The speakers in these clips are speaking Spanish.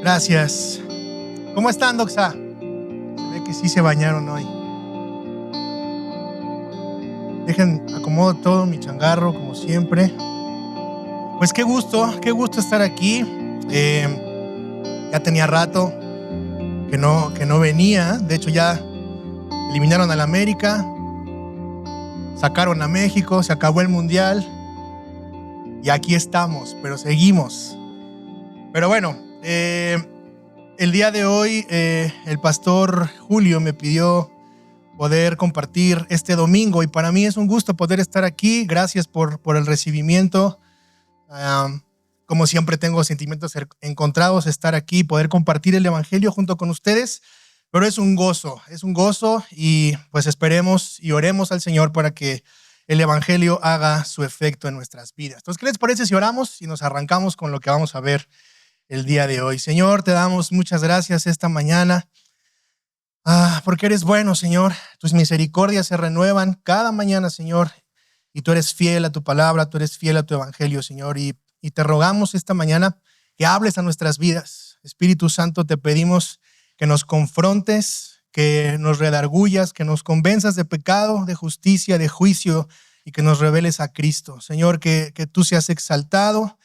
Gracias. ¿Cómo están, Doxa? Se ve que sí se bañaron hoy. Dejen, acomodo todo mi changarro como siempre. Pues qué gusto estar aquí. Ya tenía rato que no venía. De hecho ya eliminaron al América, sacaron a México, se acabó el Mundial y aquí estamos, pero seguimos. Pero bueno, el día de hoy el pastor Julio me pidió poder compartir este domingo y para mí es un gusto poder estar aquí. Gracias por el recibimiento. Como siempre tengo sentimientos encontrados estar aquí, poder compartir el evangelio junto con ustedes, pero es un gozo y pues esperemos y oremos al Señor para que el evangelio haga su efecto en nuestras vidas. Entonces, ¿qué les parece si oramos y nos arrancamos con lo que vamos a ver el día de hoy? Señor, te damos muchas gracias esta mañana. Porque eres bueno, Señor. Tus misericordias se renuevan cada mañana, Señor. Y tú eres fiel a tu palabra, tú eres fiel a tu evangelio, Señor. Y te rogamos esta mañana que hables a nuestras vidas. Espíritu Santo, te pedimos que nos confrontes, que nos redargullas, que nos convenzas de pecado, de justicia, de juicio y que nos reveles a Cristo. Señor, que tú seas exaltado,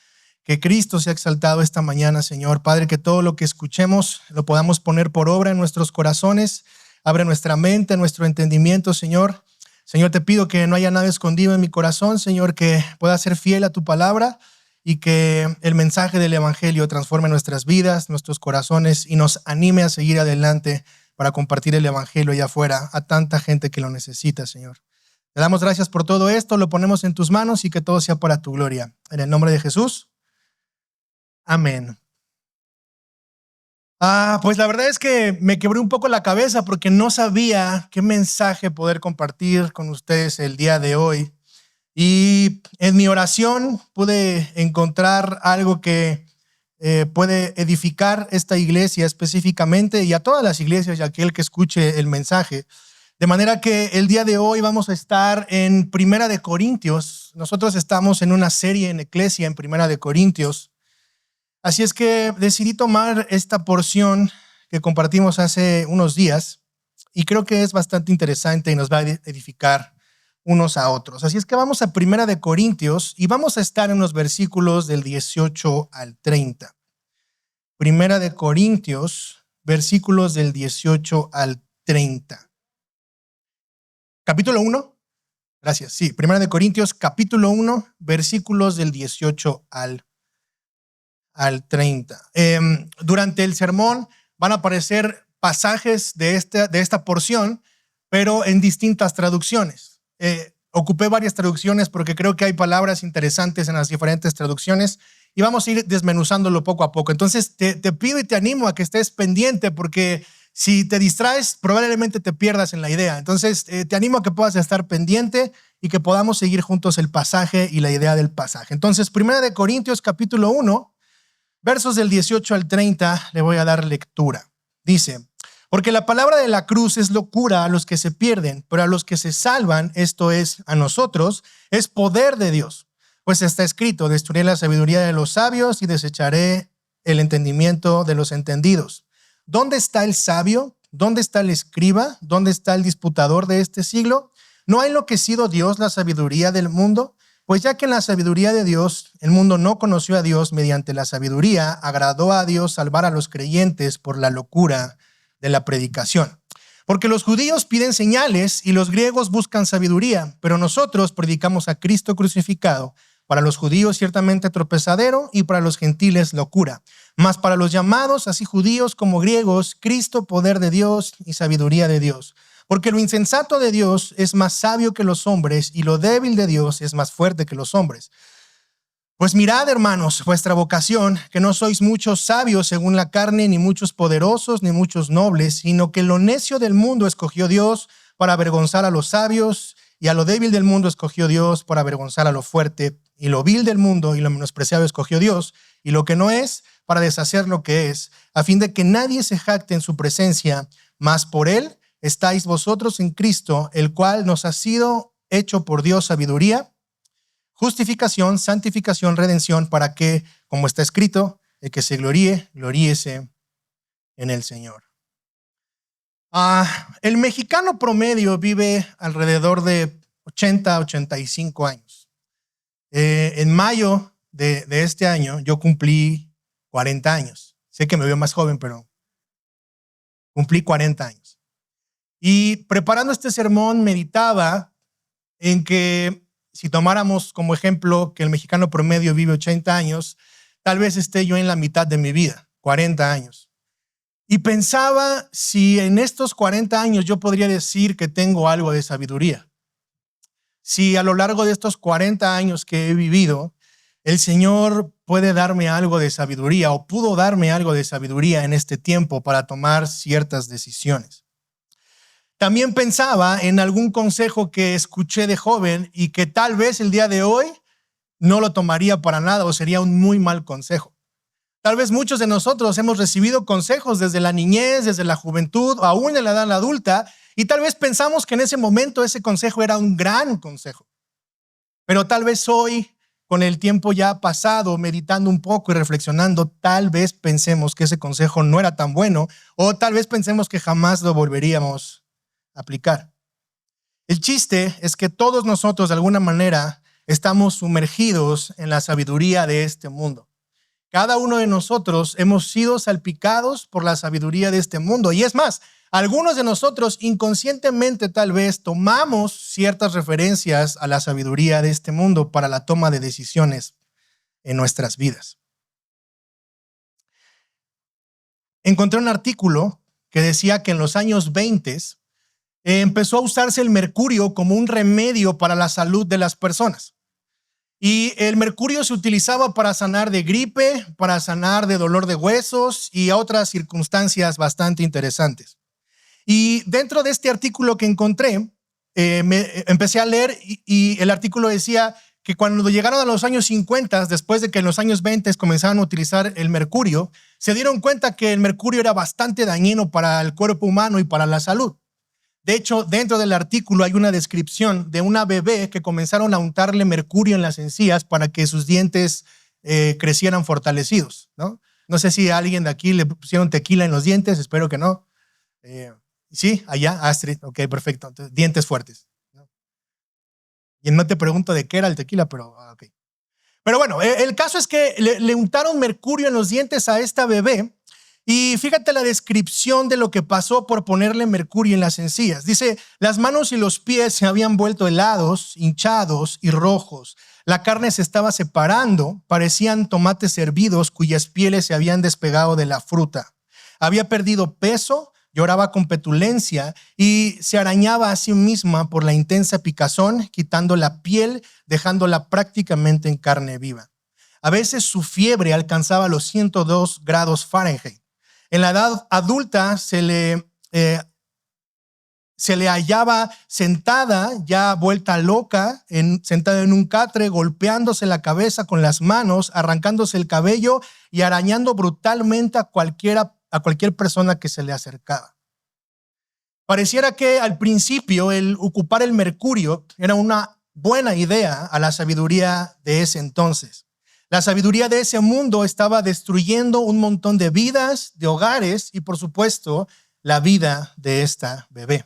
que Cristo sea exaltado esta mañana, Señor. Padre, que todo lo que escuchemos lo podamos poner por obra en nuestros corazones. Abre nuestra mente, nuestro entendimiento, Señor. Señor, te pido que no haya nada escondido en mi corazón, Señor, que pueda ser fiel a tu palabra y que el mensaje del evangelio transforme nuestras vidas, nuestros corazones y nos anime a seguir adelante para compartir el evangelio allá afuera a tanta gente que lo necesita, Señor. Te damos gracias por todo esto, lo ponemos en tus manos y que todo sea para tu gloria. En el nombre de Jesús. Amén. Pues la verdad es que me quebré un poco la cabeza porque no sabía qué mensaje poder compartir con ustedes el día de hoy. Y en mi oración pude encontrar algo que puede edificar esta iglesia específicamente y a todas las iglesias y a aquel que escuche el mensaje. De manera que el día de hoy vamos a estar en Primera de Corintios. Nosotros estamos en una serie en Eclesia en Primera de Corintios. Así es que decidí tomar esta porción que compartimos hace unos días y creo que es bastante interesante y nos va a edificar unos a otros. Así es que vamos a Primera de Corintios y vamos a estar en los versículos del 18 al 30. Primera de Corintios, versículos del 18 al 30. Capítulo 1. Gracias. Sí, Primera de Corintios, capítulo 1, versículos del 18 al 30. Durante el sermón van a aparecer pasajes de esta porción, pero en distintas traducciones. Ocupé varias traducciones porque creo que hay palabras interesantes en las diferentes traducciones y vamos a ir desmenuzándolo poco a poco. Entonces te pido y te animo a que estés pendiente porque si te distraes probablemente te pierdas en la idea. Entonces te animo a que puedas estar pendiente y que podamos seguir juntos el pasaje y la idea del pasaje. Entonces, Primera de Corintios capítulo 1, versos del 18 al 30, le voy a dar lectura. Dice: porque la palabra de la cruz es locura a los que se pierden, pero a los que se salvan, esto es, a nosotros, es poder de Dios. Pues está escrito: destruiré la sabiduría de los sabios y desecharé el entendimiento de los entendidos. ¿Dónde está el sabio? ¿Dónde está el escriba? ¿Dónde está el disputador de este siglo? ¿No ha enloquecido Dios la sabiduría del mundo? Pues ya que en la sabiduría de Dios, el mundo no conoció a Dios, mediante la sabiduría agradó a Dios salvar a los creyentes por la locura de la predicación. Porque los judíos piden señales y los griegos buscan sabiduría, pero nosotros predicamos a Cristo crucificado, para los judíos ciertamente tropezadero y para los gentiles locura. Mas para los llamados, así judíos como griegos, Cristo poder de Dios y sabiduría de Dios. Porque lo insensato de Dios es más sabio que los hombres y lo débil de Dios es más fuerte que los hombres. Pues mirad, hermanos, vuestra vocación, que no sois muchos sabios según la carne, ni muchos poderosos, ni muchos nobles, sino que lo necio del mundo escogió Dios para avergonzar a los sabios, y a lo débil del mundo escogió Dios para avergonzar a lo fuerte, y lo vil del mundo y lo menospreciado escogió Dios, y lo que no es, para deshacer lo que es, a fin de que nadie se jacte en su presencia, mas por él estáis vosotros en Cristo, el cual nos ha sido hecho por Dios sabiduría, justificación, santificación, redención, para que, como está escrito, El que se gloríe, gloríese en el Señor. El mexicano promedio vive alrededor de 80 a 85 años. En mayo de este año yo cumplí 40 años. Sé que me veo más joven, pero cumplí 40 años. Y preparando este sermón meditaba en que si tomáramos como ejemplo que el mexicano promedio vive 80 años, tal vez esté yo en la mitad de mi vida, 40 años. Y pensaba si en estos 40 años yo podría decir que tengo algo de sabiduría. Si a lo largo de estos 40 años que he vivido, el Señor puede darme algo de sabiduría o pudo darme algo de sabiduría en este tiempo para tomar ciertas decisiones. También pensaba en algún consejo que escuché de joven y que tal vez el día de hoy no lo tomaría para nada o sería un muy mal consejo. Tal vez muchos de nosotros hemos recibido consejos desde la niñez, desde la juventud, aún en la edad adulta, y tal vez pensamos que en ese momento ese consejo era un gran consejo. Pero tal vez hoy, con el tiempo ya pasado, meditando un poco y reflexionando, tal vez pensemos que ese consejo no era tan bueno o tal vez pensemos que jamás lo volveríamos a aplicar. El chiste es que todos nosotros de alguna manera estamos sumergidos en la sabiduría de este mundo. Cada uno de nosotros hemos sido salpicados por la sabiduría de este mundo. Y es más, algunos de nosotros inconscientemente tal vez tomamos ciertas referencias a la sabiduría de este mundo para la toma de decisiones en nuestras vidas. Encontré un artículo que decía que en los años 20 empezó a usarse el mercurio como un remedio para la salud de las personas. Y el mercurio se utilizaba para sanar de gripe, para sanar de dolor de huesos y a otras circunstancias bastante interesantes. Y dentro de este artículo que encontré, empecé a leer y el artículo decía que cuando llegaron a los años 50, después de que en los años 20 comenzaron a utilizar el mercurio, se dieron cuenta que el mercurio era bastante dañino para el cuerpo humano y para la salud. De hecho, dentro del artículo hay una descripción de una bebé que comenzaron a untarle mercurio en las encías para que sus dientes crecieran fortalecidos, ¿no? No sé si a alguien de aquí le pusieron tequila en los dientes, espero que no. Sí, allá, Astrid, ok, perfecto. Entonces, dientes fuertes, ¿no? Y no te pregunto de qué era el tequila, pero ok. Pero bueno, el caso es que le untaron mercurio en los dientes a esta bebé. Y fíjate la descripción de lo que pasó por ponerle mercurio en las encías. Dice, las manos y los pies se habían vuelto helados, hinchados y rojos. La carne se estaba separando, parecían tomates hervidos cuyas pieles se habían despegado de la fruta. Había perdido peso, lloraba con petulencia y se arañaba a sí misma por la intensa picazón, quitando la piel, dejándola prácticamente en carne viva. A veces su fiebre alcanzaba los 102 grados Fahrenheit. En la edad adulta se le hallaba sentada, ya vuelta loca, sentada en un catre, golpeándose la cabeza con las manos, arrancándose el cabello y arañando brutalmente a cualquier persona que se le acercaba. Pareciera que al principio el ocupar el mercurio era una buena idea a la sabiduría de ese entonces. La sabiduría de ese mundo estaba destruyendo un montón de vidas, de hogares y, por supuesto, la vida de esta bebé.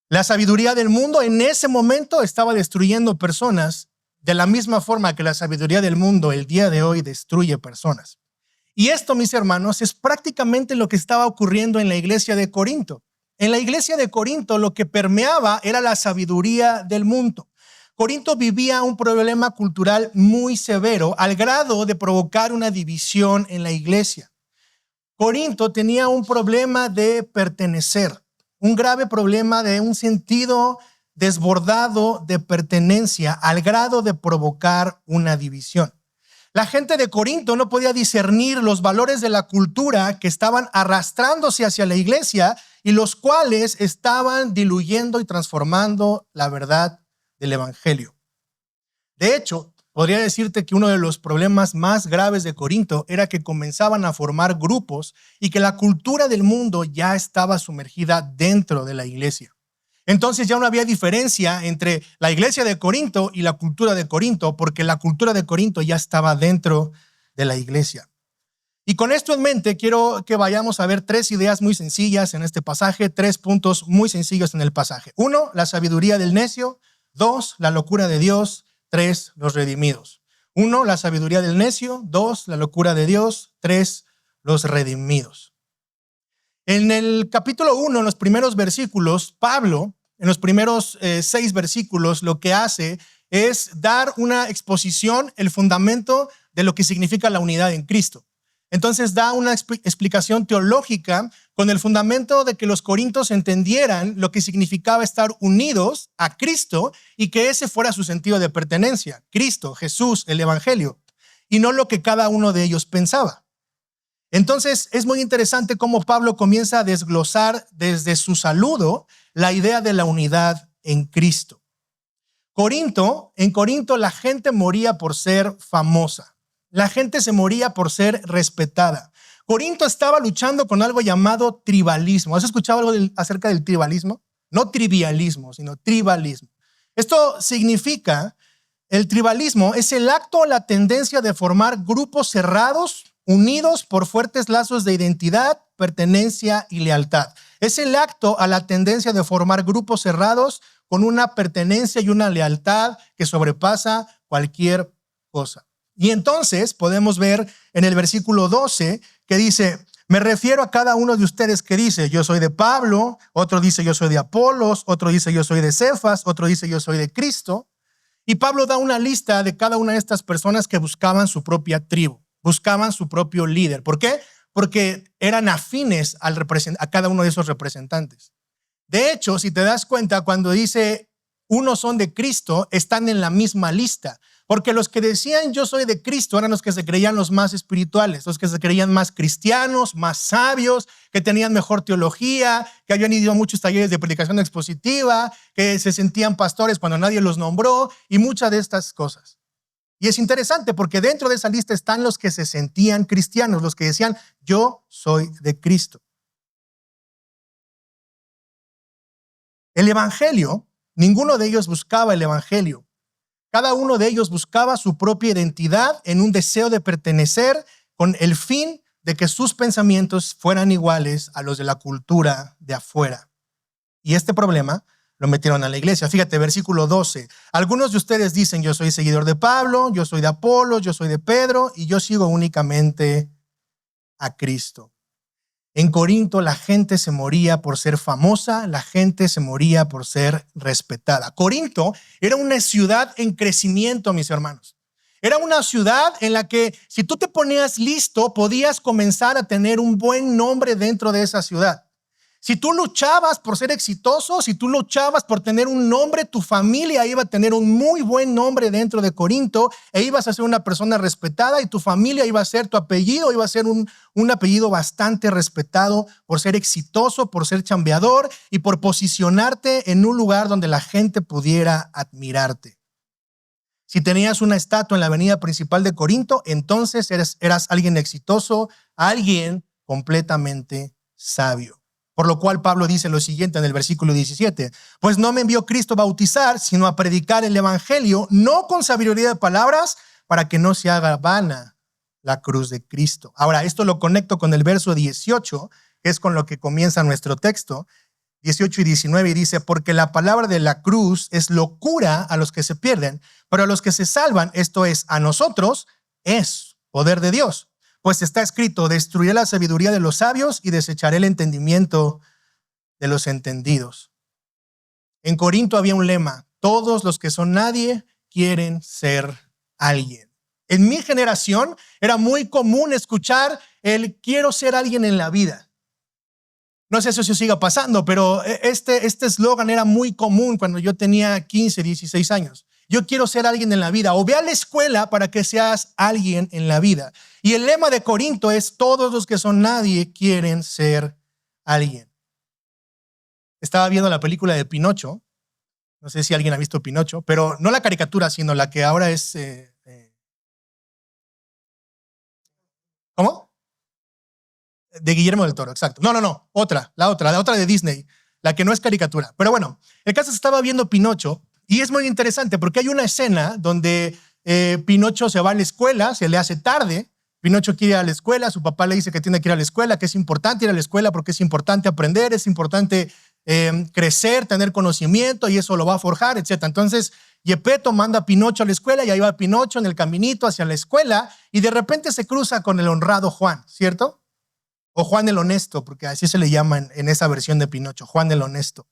La sabiduría del mundo en ese momento estaba destruyendo personas de la misma forma que la sabiduría del mundo el día de hoy destruye personas. Y esto, mis hermanos, es prácticamente lo que estaba ocurriendo en la iglesia de Corinto. En la iglesia de Corinto lo que permeaba era la sabiduría del mundo. Corinto vivía un problema cultural muy severo al grado de provocar una división en la iglesia. Corinto tenía un problema de pertenecer, un grave problema de un sentido desbordado de pertenencia al grado de provocar una división. La gente de Corinto no podía discernir los valores de la cultura que estaban arrastrándose hacia la iglesia y los cuales estaban diluyendo y transformando la verdad del evangelio. De hecho, podría decirte que uno de los problemas más graves de Corinto era que comenzaban a formar grupos y que la cultura del mundo ya estaba sumergida dentro de la iglesia. Entonces ya no había diferencia entre la iglesia de Corinto y la cultura de Corinto, porque la cultura de Corinto ya estaba dentro de la iglesia. Y con esto en mente, quiero que vayamos a ver 3 ideas muy sencillas en este pasaje, 3 puntos muy sencillos en el pasaje. 1, la sabiduría del necio. 2, la locura de Dios. 3, los redimidos. 1, la sabiduría del necio. 2, la locura de Dios. 3, los redimidos. En el capítulo 1, en los primeros versículos, Pablo, en los primeros 6 versículos, lo que hace es dar una exposición, el fundamento de lo que significa la unidad en Cristo. Entonces da una explicación teológica con el fundamento de que los corintios entendieran lo que significaba estar unidos a Cristo y que ese fuera su sentido de pertenencia. Cristo, Jesús, el Evangelio, y no lo que cada uno de ellos pensaba. Entonces es muy interesante cómo Pablo comienza a desglosar desde su saludo la idea de la unidad en Cristo. En Corinto la gente moría por ser famosa. La gente se moría por ser respetada. Corinto estaba luchando con algo llamado tribalismo. ¿Has escuchado algo acerca del tribalismo? No trivialismo, sino tribalismo. Esto significa, el tribalismo es el acto o la tendencia de formar grupos cerrados, unidos por fuertes lazos de identidad, pertenencia y lealtad. Es el acto a la tendencia de formar grupos cerrados con una pertenencia y una lealtad que sobrepasa cualquier cosa. Y entonces podemos ver en el versículo 12 que dice, me refiero a cada uno de ustedes que dice, yo soy de Pablo, otro dice yo soy de Apolos, otro dice yo soy de Cefas, otro dice yo soy de Cristo. Y Pablo da una lista de cada una de estas personas que buscaban su propia tribu, buscaban su propio líder. ¿Por qué? Porque eran afines a cada uno de esos representantes. De hecho, si te das cuenta, cuando dice unos son de Cristo, están en la misma lista. Porque los que decían yo soy de Cristo eran los que se creían los más espirituales, los que se creían más cristianos, más sabios, que tenían mejor teología, que habían ido a muchos talleres de predicación expositiva, que se sentían pastores cuando nadie los nombró y muchas de estas cosas. Y es interesante porque dentro de esa lista están los que se sentían cristianos, los que decían yo soy de Cristo. El evangelio, ninguno de ellos buscaba el evangelio. Cada uno de ellos buscaba su propia identidad en un deseo de pertenecer con el fin de que sus pensamientos fueran iguales a los de la cultura de afuera. Y este problema lo metieron a la iglesia. Fíjate, versículo 12. Algunos de ustedes dicen, yo soy seguidor de Pablo, yo soy de Apolos, yo soy de Pedro y yo sigo únicamente a Cristo. En Corinto la gente se moría por ser famosa, la gente se moría por ser respetada. Corinto era una ciudad en crecimiento, mis hermanos. Era una ciudad en la que si tú te ponías listo, podías comenzar a tener un buen nombre dentro de esa ciudad. Si tú luchabas por ser exitoso, si tú luchabas por tener un nombre, tu familia iba a tener un muy buen nombre dentro de Corinto e ibas a ser una persona respetada y tu familia iba a ser, tu apellido iba a ser un apellido bastante respetado por ser exitoso, por ser chambeador y por posicionarte en un lugar donde la gente pudiera admirarte. Si tenías una estatua en la avenida principal de Corinto, entonces eras alguien exitoso, alguien completamente sabio. Por lo cual Pablo dice lo siguiente en el versículo 17, pues no me envió Cristo a bautizar, sino a predicar el evangelio, no con sabiduría de palabras, para que no se haga vana la cruz de Cristo. Ahora, esto lo conecto con el verso 18, que es con lo que comienza nuestro texto, 18 y 19, y dice, porque la palabra de la cruz es locura a los que se pierden, pero a los que se salvan, esto es, a nosotros, es poder de Dios. Pues está escrito, destruiré la sabiduría de los sabios y desecharé el entendimiento de los entendidos. En Corinto había un lema, todos los que son nadie quieren ser alguien. En mi generación era muy común escuchar el quiero ser alguien en la vida. No sé si eso siga pasando, pero este eslogan era muy común cuando yo tenía 15, 16 años. Yo quiero ser alguien en la vida, o ve a la escuela para que seas alguien en la vida. Y el lema de Corinto es, todos los que son nadie quieren ser alguien. Estaba viendo la película de Pinocho, no sé si alguien ha visto Pinocho, pero no la caricatura, sino la que ahora es... ¿Cómo? De Guillermo del Toro, exacto. No, la otra de Disney, la que no es caricatura. Pero bueno, el caso es que estaba viendo Pinocho y es muy interesante porque hay una escena donde Pinocho se va a la escuela, se le hace tarde Pinocho quiere ir a la escuela, su papá le dice que tiene que ir a la escuela, que es importante ir a la escuela porque es importante aprender, es importante crecer, tener conocimiento y eso lo va a forjar, etc. Entonces, Geppetto manda a Pinocho a la escuela y ahí va Pinocho en el caminito hacia la escuela y de repente se cruza con el honrado Juan, ¿cierto? O Juan el Honesto, porque así se le llama en esa versión de Pinocho, Juan el Honesto.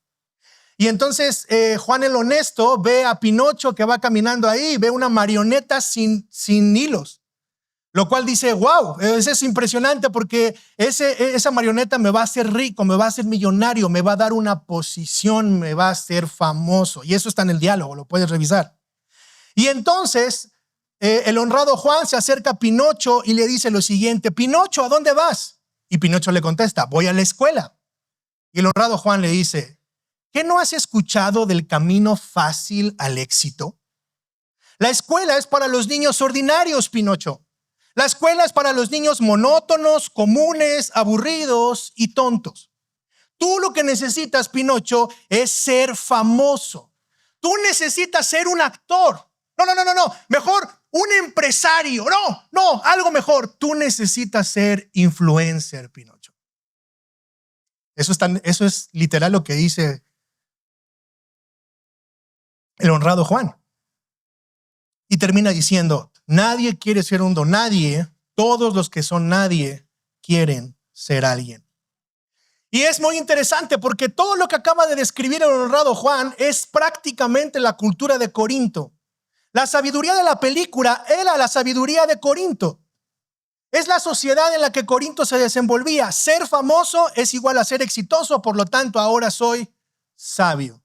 Y entonces Juan el Honesto ve a Pinocho que va caminando ahí, ve una marioneta sin hilos. Lo cual dice, wow, eso es impresionante porque esa marioneta me va a hacer rico, me va a hacer millonario, me va a dar una posición, me va a hacer famoso. Y eso está en el diálogo, lo puedes revisar. Y entonces el honrado Juan se acerca a Pinocho y le dice lo siguiente, Pinocho, ¿a dónde vas? Y Pinocho le contesta, voy a la escuela. Y el honrado Juan le dice, ¿qué no has escuchado del camino fácil al éxito? La escuela es para los niños ordinarios, Pinocho. La escuela es para los niños monótonos, comunes, aburridos y tontos. Tú lo que necesitas, Pinocho, es ser famoso. Tú necesitas ser un actor. No. Mejor un empresario. No, algo mejor. Tú necesitas ser influencer, Pinocho. Eso es literal lo que dice el honrado Juan. Y termina diciendo, nadie quiere ser un don nadie, todos los que son nadie quieren ser alguien. Y es muy interesante porque todo lo que acaba de describir el honrado Juan es prácticamente la cultura de Corinto. La sabiduría de la película era la sabiduría de Corinto. Es la sociedad en la que Corinto se desenvolvía. Ser famoso es igual a ser exitoso, por lo tanto ahora soy sabio.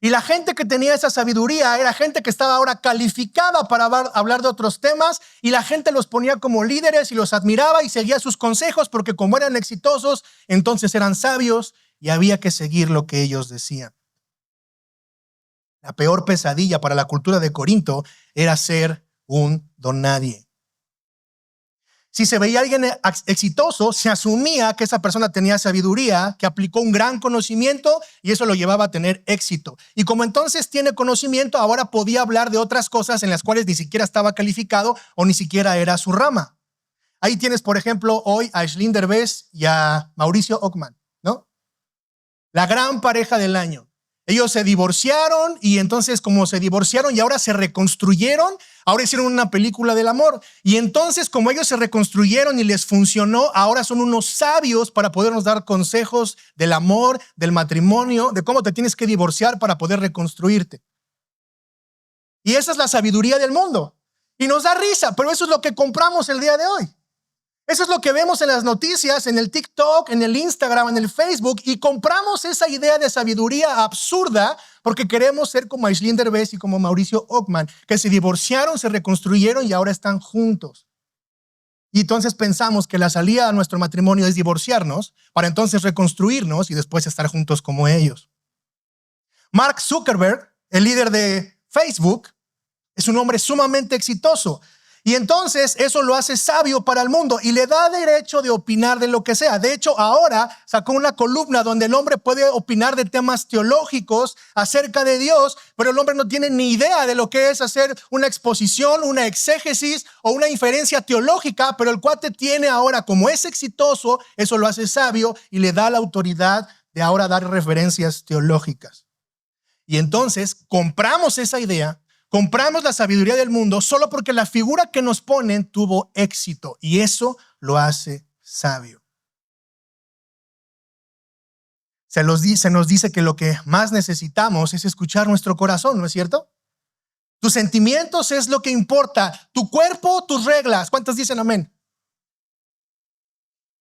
Y la gente que tenía esa sabiduría era gente que estaba ahora calificada para hablar de otros temas y la gente los ponía como líderes y los admiraba y seguía sus consejos porque como eran exitosos, entonces eran sabios y había que seguir lo que ellos decían. La peor pesadilla para la cultura de Corinto era ser un don nadie. Si se veía alguien exitoso, se asumía que esa persona tenía sabiduría, que aplicó un gran conocimiento y eso lo llevaba a tener éxito. Y como entonces tiene conocimiento, ahora podía hablar de otras cosas en las cuales ni siquiera estaba calificado o ni siquiera era su rama. Ahí tienes, por ejemplo, hoy a Aislinn Derbez y a Mauricio Ockman, ¿no? La gran pareja del año. Ellos se divorciaron y entonces como se divorciaron y ahora se reconstruyeron, ahora hicieron una película del amor. Y entonces como ellos se reconstruyeron y les funcionó, ahora son unos sabios para podernos dar consejos del amor, del matrimonio, de cómo te tienes que divorciar para poder reconstruirte. Y esa es la sabiduría del mundo. Y nos da risa, pero eso es lo que compramos el día de hoy. Eso es lo que vemos en las noticias, en el TikTok, en el Instagram, en el Facebook, y compramos esa idea de sabiduría absurda porque queremos ser como Aislinn Derbez y como Mauricio Ockman, que se divorciaron, se reconstruyeron y ahora están juntos. Y entonces pensamos que la salida a nuestro matrimonio es divorciarnos para entonces reconstruirnos y después estar juntos como ellos. Mark Zuckerberg, el líder de Facebook, es un hombre sumamente exitoso. Y entonces eso lo hace sabio para el mundo y le da derecho de opinar de lo que sea. De hecho, ahora sacó una columna donde el hombre puede opinar de temas teológicos acerca de Dios, pero el hombre no tiene ni idea de lo que es hacer una exposición, una exégesis o una inferencia teológica, pero el cuate tiene ahora, como es exitoso, eso lo hace sabio y le da la autoridad de ahora dar referencias teológicas. Y entonces compramos esa idea. Compramos la sabiduría del mundo solo porque la figura que nos ponen tuvo éxito y eso lo hace sabio. Se nos dice que lo que más necesitamos es escuchar nuestro corazón, ¿no es cierto? Tus sentimientos es lo que importa. Tu cuerpo, tus reglas. ¿Cuántos dicen amén?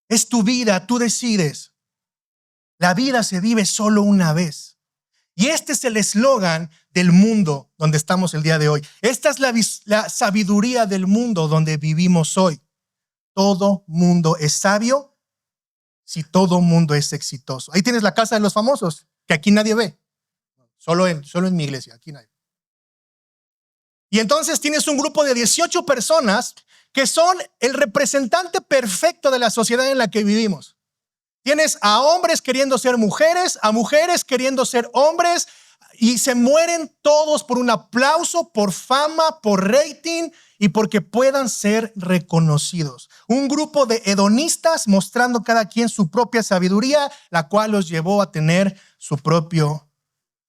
Es tu vida, tú decides. La vida se vive solo una vez. Y este es el eslogan del mundo donde estamos el día de hoy. Esta es la sabiduría del mundo donde vivimos hoy. Todo mundo es sabio si todo mundo es exitoso. Ahí tienes la casa de los famosos, que aquí nadie ve. Solo en mi iglesia, aquí nadie. Y entonces tienes un grupo de 18 personas que son el representante perfecto de la sociedad en la que vivimos. Tienes a hombres queriendo ser mujeres, a mujeres queriendo ser hombres, Y se mueren todos por un aplauso, por fama, por rating y porque puedan ser reconocidos. Un grupo de hedonistas mostrando cada quien su propia sabiduría, la cual los llevó a tener su propio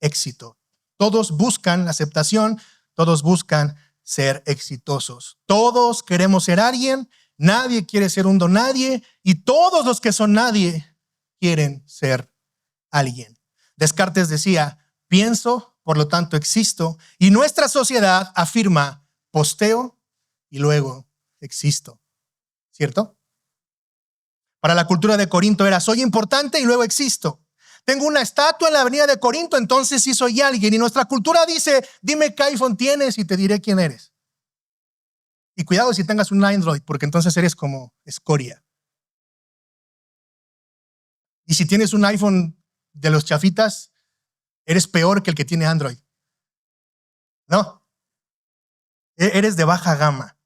éxito. Todos buscan la aceptación, todos buscan ser exitosos. Todos queremos ser alguien, nadie quiere ser un don nadie y todos los que son nadie quieren ser alguien. Descartes decía, pienso, por lo tanto existo, y nuestra sociedad afirma, posteo y luego existo. ¿Cierto? Para la cultura de Corinto era, soy importante y luego existo. Tengo una estatua en la avenida de Corinto, entonces sí soy alguien. Y nuestra cultura dice, dime qué iPhone tienes y te diré quién eres. Y cuidado si tengas un Android, porque entonces eres como escoria. Y si tienes un iPhone de los chafitas, eres peor que el que tiene Android. No. Eres de baja gama.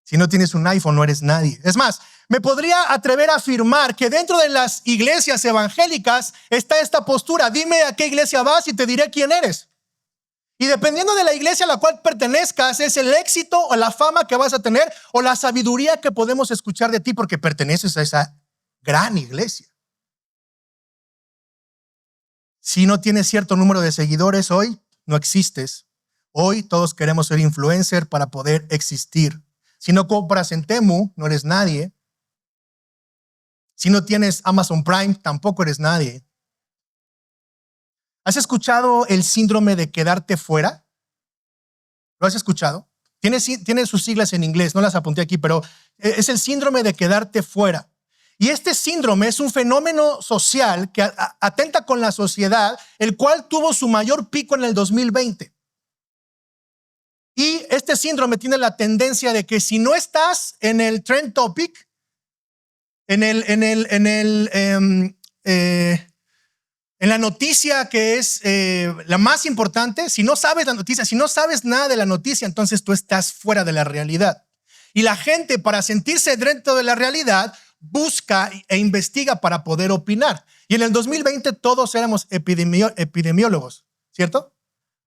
Si no tienes un iPhone, no eres nadie. Es más, me podría atrever a afirmar que dentro de las iglesias evangélicas está esta postura. Dime a qué iglesia vas y te diré quién eres. Y dependiendo de la iglesia a la cual pertenezcas, es el éxito o la fama que vas a tener o la sabiduría que podemos escuchar de ti porque perteneces a esa gran iglesia. Si no tienes cierto número de seguidores hoy, no existes. Hoy todos queremos ser influencer para poder existir. Si no compras en Temu, no eres nadie. Si no tienes Amazon Prime, tampoco eres nadie. ¿Has escuchado el síndrome de quedarte fuera? ¿Lo has escuchado? Tiene sus siglas en inglés, no las apunté aquí, pero es el síndrome de quedarte fuera. Y este síndrome es un fenómeno social que atenta con la sociedad, el cual tuvo su mayor pico en el 2020. Y este síndrome tiene la tendencia de que si no estás en el trend topic, en la noticia que es la más importante, si no sabes la noticia, si no sabes nada de la noticia, entonces tú estás fuera de la realidad. Y la gente, para sentirse dentro de la realidad, busca e investiga para poder opinar. Y en el 2020 todos éramos epidemiólogos, ¿cierto?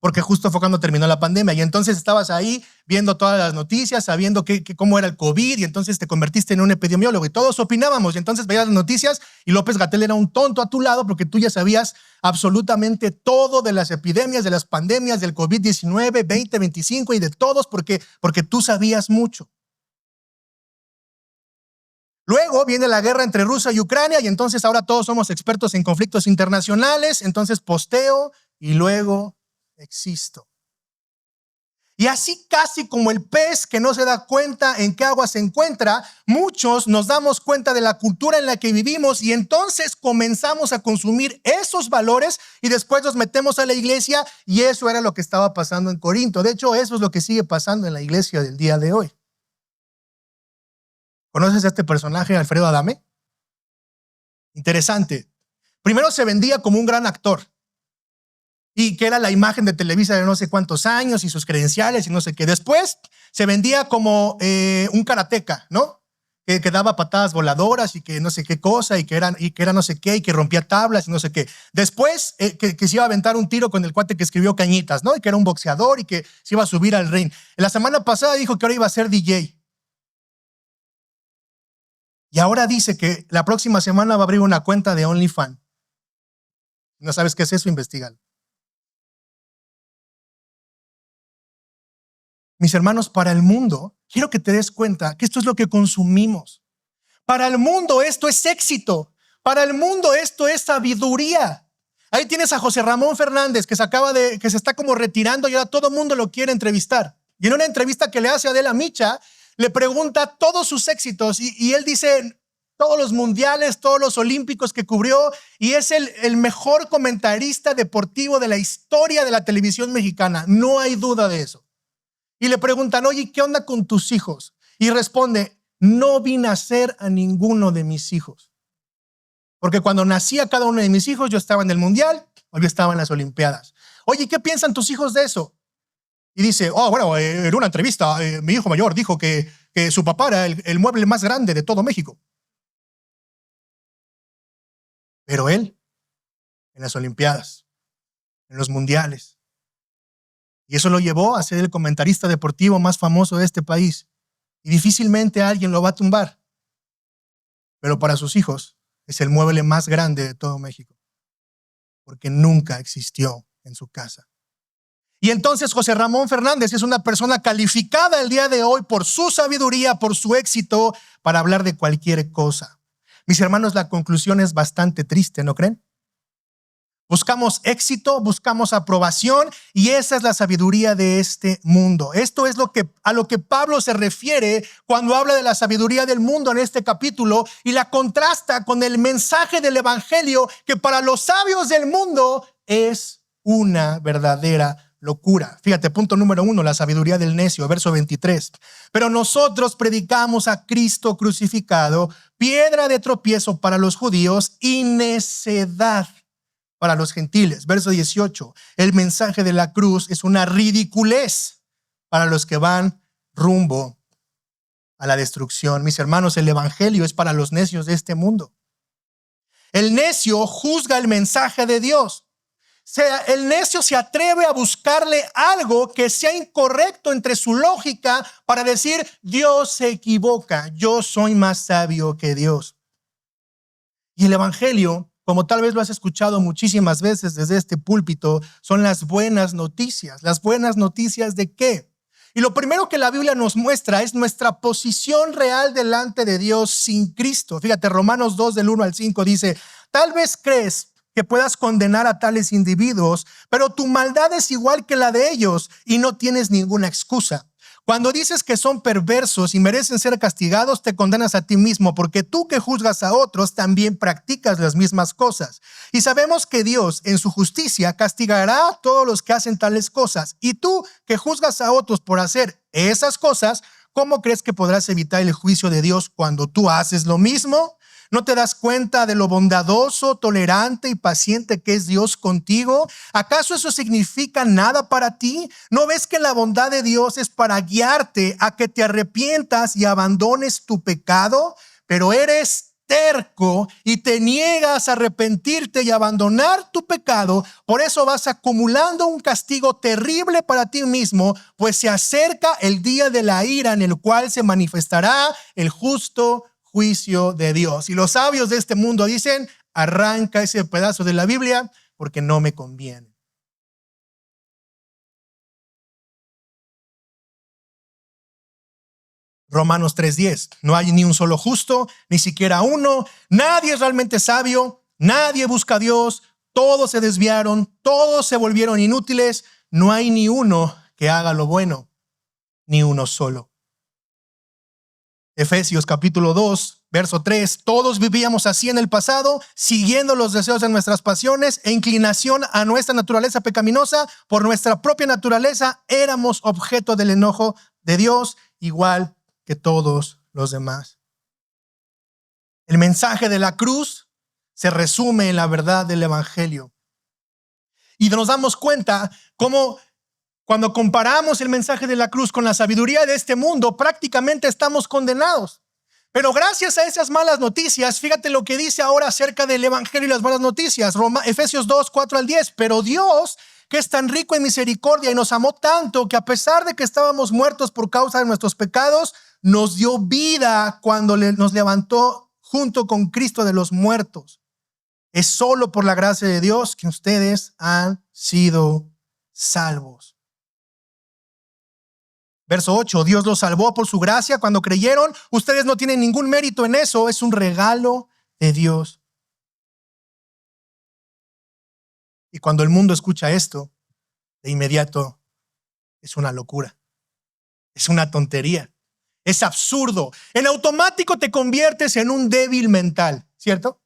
Porque justo fue cuando terminó la pandemia y entonces estabas ahí viendo todas las noticias, sabiendo cómo era el COVID y entonces te convertiste en un epidemiólogo y todos opinábamos y entonces veías las noticias y López-Gatell era un tonto a tu lado porque tú ya sabías absolutamente todo de las epidemias, de las pandemias, del COVID-19, 2025 y de todos porque tú sabías mucho. Luego viene la guerra entre Rusia y Ucrania y entonces ahora todos somos expertos en conflictos internacionales, entonces posteo y luego existo. Y así casi como el pez que no se da cuenta en qué agua se encuentra, muchos nos damos cuenta de la cultura en la que vivimos y entonces comenzamos a consumir esos valores y después nos metemos a la iglesia y eso era lo que estaba pasando en Corinto. De hecho, eso es lo que sigue pasando en la iglesia del día de hoy. ¿Conoces a este personaje, Alfredo Adame? Interesante. Primero se vendía como un gran actor. Y que era la imagen de Televisa de no sé cuántos años y sus credenciales y no sé qué. Después se vendía como un karateca, ¿no? Que daba patadas voladoras y que no sé qué cosa y que era no sé qué y que rompía tablas y no sé qué. Después que se iba a aventar un tiro con el cuate que escribió Cañitas, ¿no? Y que era un boxeador y que se iba a subir al ring. La semana pasada dijo que ahora iba a ser DJ. Y ahora dice que la próxima semana va a abrir una cuenta de OnlyFans. ¿No sabes qué es eso? Investígalo. Mis hermanos, para el mundo, quiero que te des cuenta que esto es lo que consumimos. Para el mundo esto es éxito. Para el mundo esto es sabiduría. Ahí tienes a José Ramón Fernández que se está como retirando y ahora todo el mundo lo quiere entrevistar. Y en una entrevista que le hace a Adela Micha, le pregunta todos sus éxitos y él dice todos los mundiales, todos los olímpicos que cubrió y es el mejor comentarista deportivo de la historia de la televisión mexicana. No hay duda de eso. Y le preguntan, oye, ¿qué onda con tus hijos? Y responde, no vi nacer a ninguno de mis hijos. Porque cuando nacía cada uno de mis hijos, yo estaba en el mundial o yo estaba en las olimpiadas. Oye, ¿qué piensan tus hijos de eso? Y dice, bueno, en una entrevista, mi hijo mayor dijo que su papá era el mueble más grande de todo México. Pero él en las Olimpiadas, en los mundiales. Y eso lo llevó a ser el comentarista deportivo más famoso de este país. Y difícilmente alguien lo va a tumbar. Pero para sus hijos es el mueble más grande de todo México, porque nunca existió en su casa. Y entonces José Ramón Fernández es una persona calificada el día de hoy por su sabiduría, por su éxito, para hablar de cualquier cosa. Mis hermanos, la conclusión es bastante triste, ¿no creen? Buscamos éxito, buscamos aprobación, y esa es la sabiduría de este mundo. Esto es a lo que Pablo se refiere cuando habla de la sabiduría del mundo en este capítulo, y la contrasta con el mensaje del evangelio, que para los sabios del mundo es una verdadera locura. Fíjate, punto número 1, la sabiduría del necio, verso 23. Pero nosotros predicamos a Cristo crucificado, piedra de tropiezo para los judíos y necedad para los gentiles. Verso 18, el mensaje de la cruz es una ridiculez para los que van rumbo a la destrucción. Mis hermanos, el evangelio es para los necios de este mundo. El necio juzga el mensaje de Dios. El necio se atreve a buscarle algo que sea incorrecto entre su lógica para decir: Dios se equivoca, yo soy más sabio que Dios. Y el evangelio, como tal vez lo has escuchado muchísimas veces desde este púlpito, son las buenas noticias. ¿Las buenas noticias de qué? Y lo primero que la Biblia nos muestra es nuestra posición real delante de Dios sin Cristo. Fíjate, Romanos 2 del 1 al 5 dice: tal vez crees que puedas condenar a tales individuos, pero tu maldad es igual que la de ellos y no tienes ninguna excusa. Cuando dices que son perversos y merecen ser castigados, te condenas a ti mismo, porque tú que juzgas a otros también practicas las mismas cosas. Y sabemos que Dios, en su justicia, castigará a todos los que hacen tales cosas. Y tú que juzgas a otros por hacer esas cosas, ¿cómo crees que podrás evitar el juicio de Dios cuando tú haces lo mismo? ¿No te das cuenta de lo bondadoso, tolerante y paciente que es Dios contigo? ¿Acaso eso significa nada para ti? ¿No ves que la bondad de Dios es para guiarte a que te arrepientas y abandones tu pecado? Pero eres terco y te niegas a arrepentirte y abandonar tu pecado. Por eso vas acumulando un castigo terrible para ti mismo, pues se acerca el día de la ira en el cual se manifestará el justo juicio de Dios. Y los sabios de este mundo dicen: arranca ese pedazo de la Biblia porque no me conviene. Romanos 3:10, no hay ni un solo justo, ni siquiera uno. Nadie es realmente sabio, nadie busca a Dios, todos se desviaron, todos se volvieron inútiles. No hay ni uno que haga lo bueno, ni uno solo. Efesios capítulo 2, verso 3, todos vivíamos así en el pasado, siguiendo los deseos de nuestras pasiones e inclinación a nuestra naturaleza pecaminosa. Por nuestra propia naturaleza éramos objeto del enojo de Dios, igual que todos los demás. El mensaje de la cruz se resume en la verdad del evangelio. Y nos damos cuenta cómo cuando comparamos el mensaje de la cruz con la sabiduría de este mundo, prácticamente estamos condenados. Pero gracias a esas malas noticias, fíjate lo que dice ahora acerca del evangelio y las malas noticias. Efesios 2, 4 al 10. Pero Dios, que es tan rico en misericordia y nos amó tanto, que a pesar de que estábamos muertos por causa de nuestros pecados, nos dio vida cuando nos levantó junto con Cristo de los muertos. Es solo por la gracia de Dios que ustedes han sido salvos. Verso 8, Dios los salvó por su gracia cuando creyeron. Ustedes no tienen ningún mérito en eso, es un regalo de Dios. Y cuando el mundo escucha esto, de inmediato es una locura, es una tontería, es absurdo. En automático te conviertes en un débil mental, ¿cierto?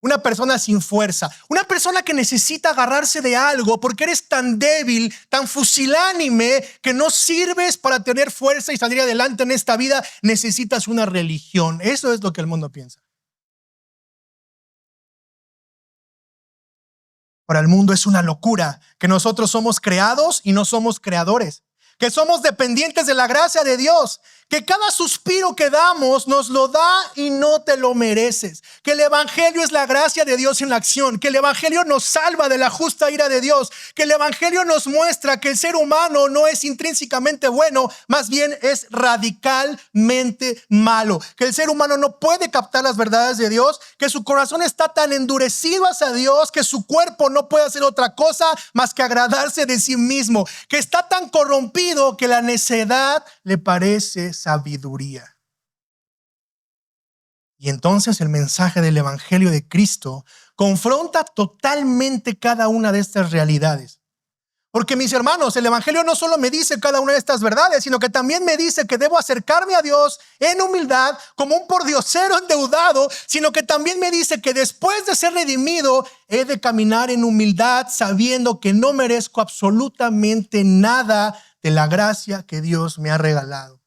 Una persona sin fuerza, una persona que necesita agarrarse de algo porque eres tan débil, tan fusilánime, que no sirves para tener fuerza y salir adelante en esta vida. Necesitas una religión. Eso es lo que el mundo piensa. Para el mundo es una locura que nosotros somos creados y no somos creadores. que somos dependientes de la gracia de Dios, que cada suspiro que damos nos lo da y no te lo mereces, que el evangelio es la gracia de Dios en la acción, que el evangelio nos salva de la justa ira de Dios, que el evangelio nos muestra que el ser humano no es intrínsecamente bueno, más bien es radicalmente malo, que el ser humano no puede captar las verdades de Dios, que su corazón está tan endurecido hacia Dios que su cuerpo no puede hacer otra cosa más que agradarse de sí mismo, que está tan corrompido que la necedad le parece sabiduría. Y entonces el mensaje del evangelio de Cristo confronta totalmente cada una de estas realidades. Porque, mis hermanos, el evangelio no solo me dice cada una de estas verdades, sino que también me dice que debo acercarme a Dios en humildad como un pordiosero endeudado, sino que también me dice que después de ser redimido he de caminar en humildad sabiendo que no merezco absolutamente nada de la gracia que Dios me ha regalado.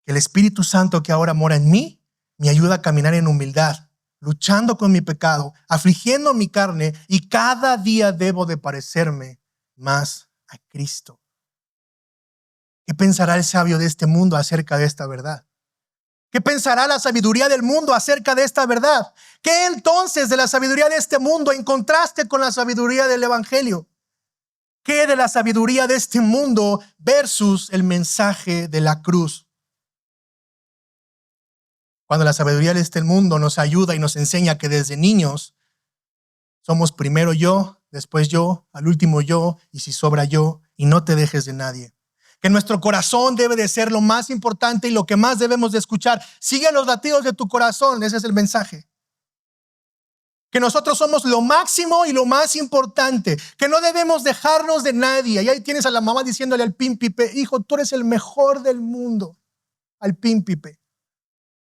El Espíritu Santo que ahora mora en mí me ayuda a caminar en humildad, luchando con mi pecado, afligiendo mi carne, y cada día debo de parecerme más a Cristo. ¿Qué pensará el sabio de este mundo acerca de esta verdad? ¿Qué pensará la sabiduría del mundo acerca de esta verdad? ¿Qué entonces de la sabiduría de este mundo en contraste con la sabiduría del evangelio? ¿Qué de la sabiduría de este mundo versus el mensaje de la cruz? Cuando la sabiduría de este mundo nos ayuda y nos enseña que desde niños somos primero yo, después yo, al último yo, y si sobra yo, y no te dejes de nadie. Que nuestro corazón debe de ser lo más importante y lo que más debemos de escuchar. Sigue los latidos de tu corazón, ese es el mensaje. Que nosotros somos lo máximo y lo más importante, que no debemos dejarnos de nadie. Y ahí tienes a la mamá diciéndole al príncipe: hijo, tú eres el mejor del mundo. Al príncipe,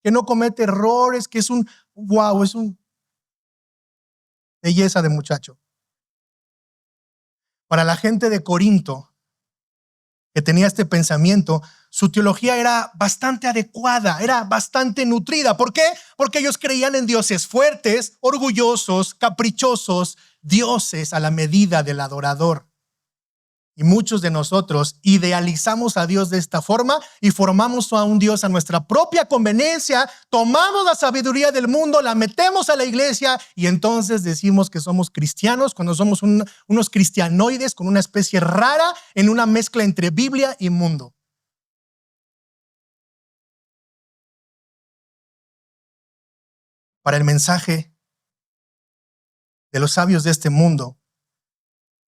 que no comete errores, que es un wow, es un belleza de muchacho. Para la gente de Corinto, que tenía este pensamiento, su teología era bastante adecuada, era bastante nutrida. ¿Por qué? Porque ellos creían en dioses fuertes, orgullosos, caprichosos, dioses a la medida del adorador. Y muchos de nosotros idealizamos a Dios de esta forma y formamos a un Dios a nuestra propia conveniencia, tomamos la sabiduría del mundo, la metemos a la iglesia y entonces decimos que somos cristianos cuando somos unos cristianoides con una especie rara en una mezcla entre Biblia y mundo. Para el mensaje de los sabios de este mundo,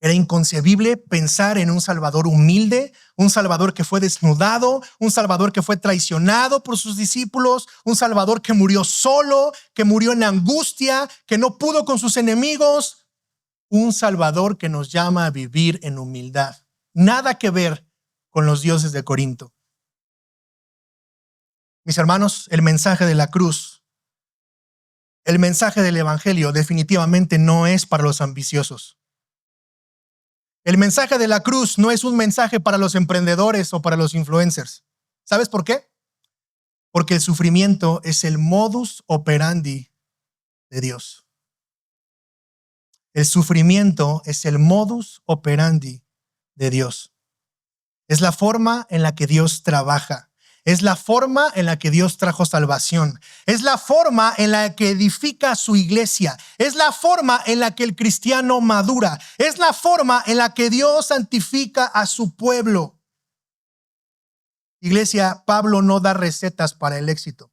era inconcebible pensar en un Salvador humilde, un Salvador que fue desnudado, un Salvador que fue traicionado por sus discípulos, un Salvador que murió solo, que murió en angustia, que no pudo con sus enemigos, un Salvador que nos llama a vivir en humildad. Nada que ver con los dioses de Corinto. Mis hermanos, el mensaje de la cruz, el mensaje del evangelio definitivamente no es para los ambiciosos. El mensaje de la cruz no es un mensaje para los emprendedores o para los influencers. ¿Sabes por qué? Porque el sufrimiento es el modus operandi de Dios. El sufrimiento es el modus operandi de Dios. Es la forma en la que Dios trabaja. Es la forma en la que Dios trajo salvación. Es la forma en la que edifica su iglesia. Es la forma en la que el cristiano madura. Es la forma en la que Dios santifica a su pueblo. Iglesia, Pablo no da recetas para el éxito.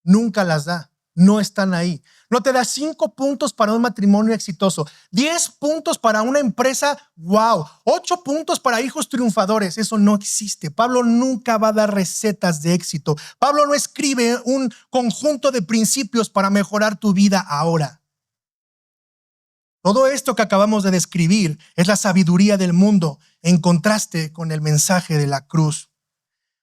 Nunca las da. No están ahí. No te da 5 puntos para un matrimonio exitoso, 10 puntos para una empresa, wow, 8 puntos para hijos triunfadores. Eso no existe. Pablo nunca va a dar recetas de éxito. Pablo no escribe un conjunto de principios para mejorar tu vida ahora. Todo esto que acabamos de describir es la sabiduría del mundo en contraste con el mensaje de la cruz.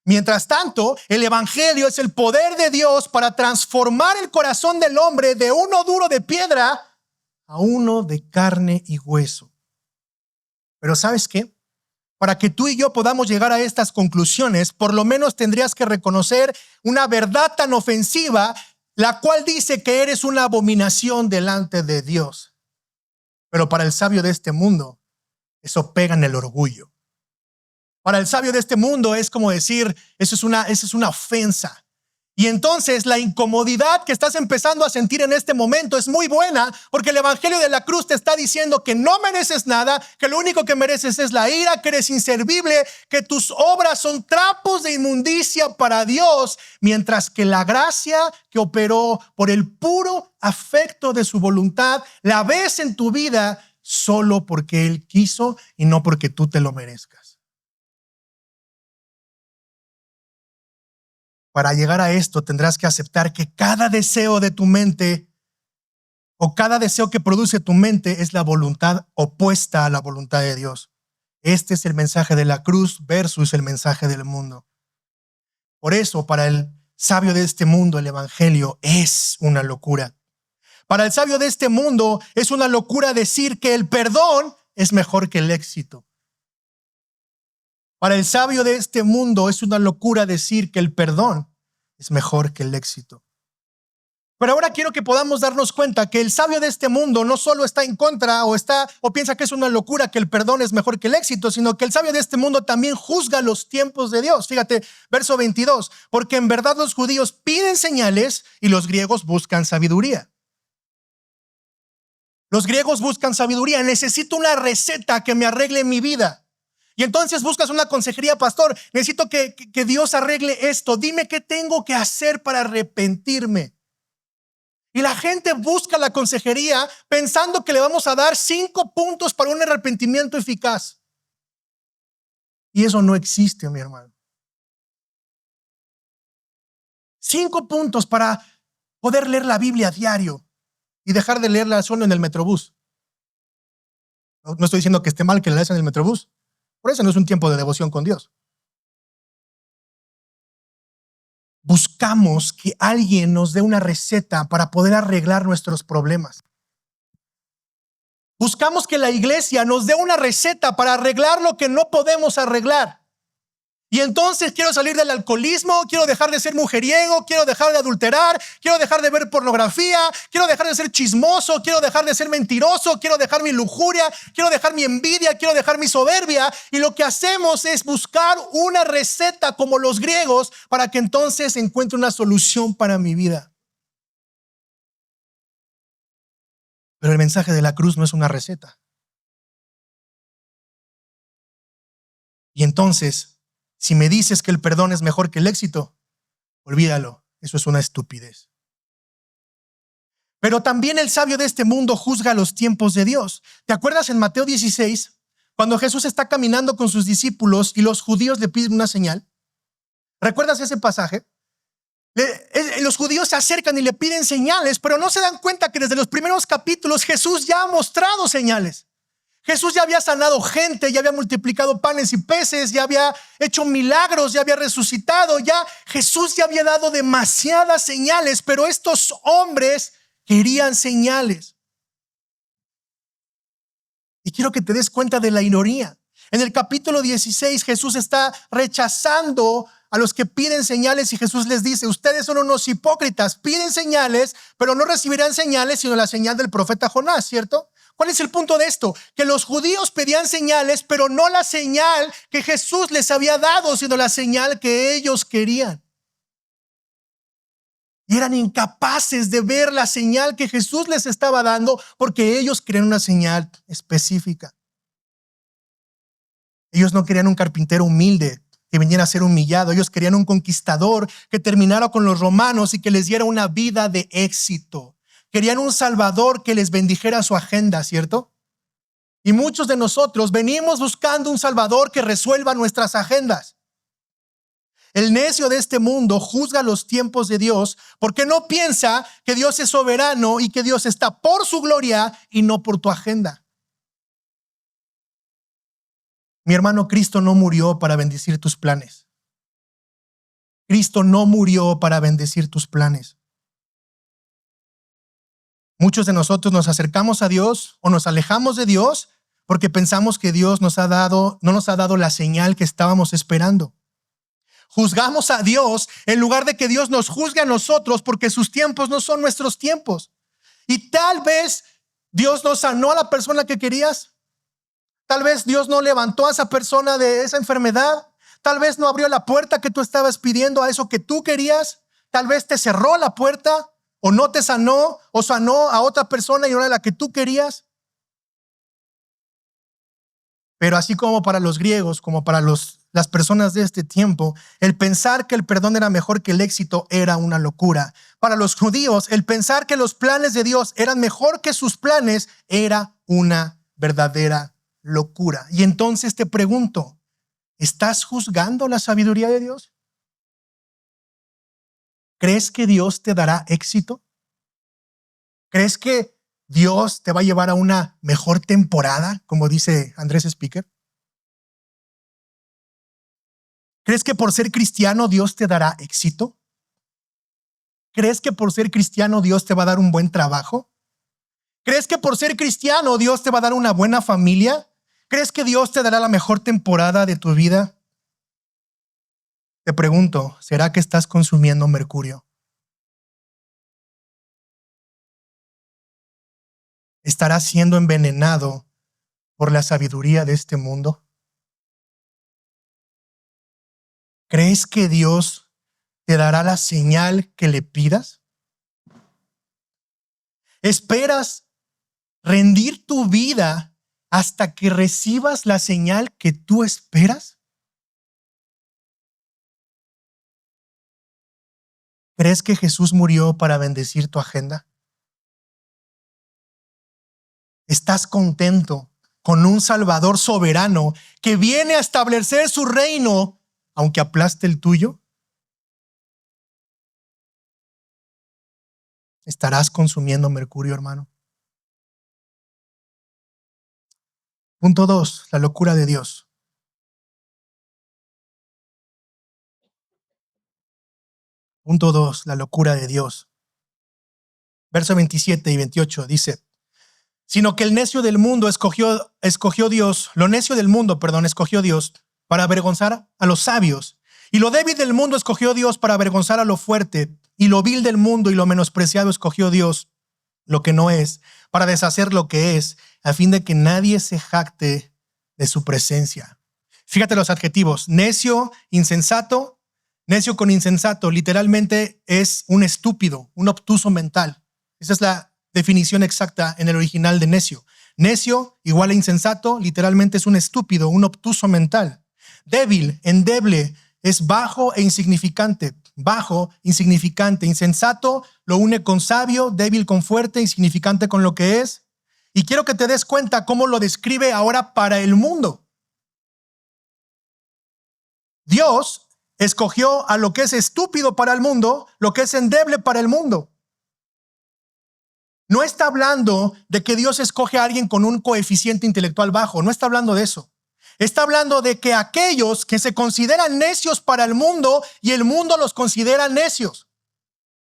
Mientras tanto, el evangelio es el poder de Dios para transformar el corazón del hombre de uno duro de piedra a uno de carne y hueso. Pero ¿sabes qué? Para que tú y yo podamos llegar a estas conclusiones, por lo menos tendrías que reconocer una verdad tan ofensiva, la cual dice que eres una abominación delante de Dios. Pero para el sabio de este mundo, Eso pega en el orgullo. Para el sabio de este mundo es como decir, eso es una ofensa. Y entonces la incomodidad que estás empezando a sentir en este momento es muy buena, porque el evangelio de la cruz te está diciendo que no mereces nada, que lo único que mereces es la ira, que eres inservible, que tus obras son trapos de inmundicia para Dios, mientras que la gracia que operó por el puro afecto de su voluntad la ves en tu vida solo porque Él quiso y no porque tú te lo merezcas. Para llegar a esto tendrás que aceptar que cada deseo de tu mente o cada deseo que produce tu mente es la voluntad opuesta a la voluntad de Dios. Este es el mensaje de la cruz versus el mensaje del mundo. Por eso, para el sabio de este mundo, el evangelio es una locura. Para el sabio de este mundo es una locura decir que el perdón es mejor que el éxito. Para el sabio de este mundo es una locura decir que el perdón es mejor que el éxito. Pero ahora quiero que podamos darnos cuenta que el sabio de este mundo no solo está en contra o piensa que es una locura que el perdón es mejor que el éxito, sino que el sabio de este mundo también juzga los tiempos de Dios. Fíjate, verso 22, porque en verdad los judíos piden señales y los griegos buscan sabiduría. Los griegos buscan sabiduría. Necesito una receta que me arregle mi vida. Y entonces buscas una consejería, pastor. Necesito que Dios arregle esto. Dime qué tengo que hacer para arrepentirme. Y la gente busca la consejería pensando que le vamos a dar 5 puntos para un arrepentimiento eficaz. Y eso no existe, mi hermano. 5 puntos para poder leer la Biblia a diario y dejar de leerla solo en el Metrobús. No estoy diciendo que esté mal que la leas en el Metrobús. Por eso no es un tiempo de devoción con Dios. Buscamos que alguien nos dé una receta para poder arreglar nuestros problemas. Buscamos que la iglesia nos dé una receta para arreglar lo que no podemos arreglar. Y entonces quiero salir del alcoholismo, quiero dejar de ser mujeriego, quiero dejar de adulterar, quiero dejar de ver pornografía, quiero dejar de ser chismoso, quiero dejar de ser mentiroso, quiero dejar mi lujuria, quiero dejar mi envidia, quiero dejar mi soberbia. Y lo que hacemos es buscar una receta como los griegos para que entonces encuentre una solución para mi vida. Pero el mensaje de la cruz no es una receta. Y entonces, si me dices que el perdón es mejor que el éxito, olvídalo, eso es una estupidez. Pero también el sabio de este mundo juzga los tiempos de Dios. ¿Te acuerdas en Mateo 16, cuando Jesús está caminando con sus discípulos y los judíos le piden una señal? ¿Recuerdas ese pasaje? Los judíos se acercan y le piden señales, pero no se dan cuenta que desde los primeros capítulos Jesús ya ha mostrado señales. Jesús ya había sanado gente, ya había multiplicado panes y peces, ya había hecho milagros, ya había resucitado, Jesús ya había dado demasiadas señales, pero estos hombres querían señales. Y quiero que te des cuenta de la ironía. En el capítulo 16 Jesús está rechazando a los que piden señales y Jesús les dice: ustedes son unos hipócritas, piden señales, pero no recibirán señales sino la señal del profeta Jonás, ¿cierto? ¿Cuál es el punto de esto? Que los judíos pedían señales, pero no la señal que Jesús les había dado, sino la señal que ellos querían. Y eran incapaces de ver la señal que Jesús les estaba dando porque ellos querían una señal específica. Ellos no querían un carpintero humilde que viniera a ser humillado. Ellos querían un conquistador que terminara con los romanos y que les diera una vida de éxito. Querían un salvador que les bendijera su agenda, ¿cierto? Y muchos de nosotros venimos buscando un salvador que resuelva nuestras agendas. El necio de este mundo juzga los tiempos de Dios porque no piensa que Dios es soberano y que Dios está por su gloria y no por tu agenda. Mi hermano, Cristo no murió para bendecir tus planes. Cristo no murió para bendecir tus planes. Muchos de nosotros nos acercamos a Dios o nos alejamos de Dios porque pensamos que Dios no nos ha dado la señal que estábamos esperando. Juzgamos a Dios en lugar de que Dios nos juzgue a nosotros porque sus tiempos no son nuestros tiempos. Y tal vez Dios no sanó a la persona que querías. Tal vez Dios no levantó a esa persona de esa enfermedad. Tal vez no abrió la puerta que tú estabas pidiendo a eso que tú querías. Tal vez te cerró la puerta o no te sanó o sanó a otra persona y no era la que tú querías. Pero así como para los griegos, como para las personas de este tiempo, el pensar que el perdón era mejor que el éxito era una locura. Para los judíos, el pensar que los planes de Dios eran mejor que sus planes era una verdadera locura. Y entonces te pregunto, ¿estás juzgando la sabiduría de Dios? ¿Crees que Dios te dará éxito? ¿Crees que Dios te va a llevar a una mejor temporada, como dice Andrés Speaker? ¿Crees que por ser cristiano Dios te dará éxito? ¿Crees que por ser cristiano Dios te va a dar un buen trabajo? ¿Crees que por ser cristiano Dios te va a dar una buena familia? ¿Crees que Dios te dará la mejor temporada de tu vida? Te pregunto, ¿será que estás consumiendo mercurio? ¿Estarás siendo envenenado por la sabiduría de este mundo? ¿Crees que Dios te dará la señal que le pidas? ¿Esperas rendir tu vida hasta que recibas la señal que tú esperas? ¿Crees que Jesús murió para bendecir tu agenda? ¿Estás contento con un Salvador soberano que viene a establecer su reino, aunque aplaste el tuyo? ¿Estarás consumiendo mercurio, hermano? Punto 2, la locura de Dios. Punto 2, la locura de Dios. Verso 27 y 28 dice, sino que el necio del mundo escogió Dios, lo necio del mundo, escogió Dios para avergonzar a los sabios. Y lo débil del mundo escogió Dios para avergonzar a lo fuerte. Y lo vil del mundo y lo menospreciado escogió Dios, lo que no es, para deshacer lo que es, a fin de que nadie se jacte de su presencia. Fíjate los adjetivos: necio, insensato. Necio con insensato literalmente es un estúpido, un obtuso mental. Esa es la definición exacta en el original de necio. Necio igual a insensato, literalmente es un estúpido, un obtuso mental. Débil, endeble, es bajo e insignificante. Bajo, insignificante. Insensato lo une con sabio, débil con fuerte, insignificante con lo que es. Y quiero que te des cuenta cómo lo describe ahora para el mundo. Dios escogió a lo que es estúpido para el mundo, lo que es endeble para el mundo. No está hablando de que Dios escoge a alguien con un coeficiente intelectual bajo, no está hablando de eso. Está hablando de que aquellos que se consideran necios para el mundo y el mundo los considera necios.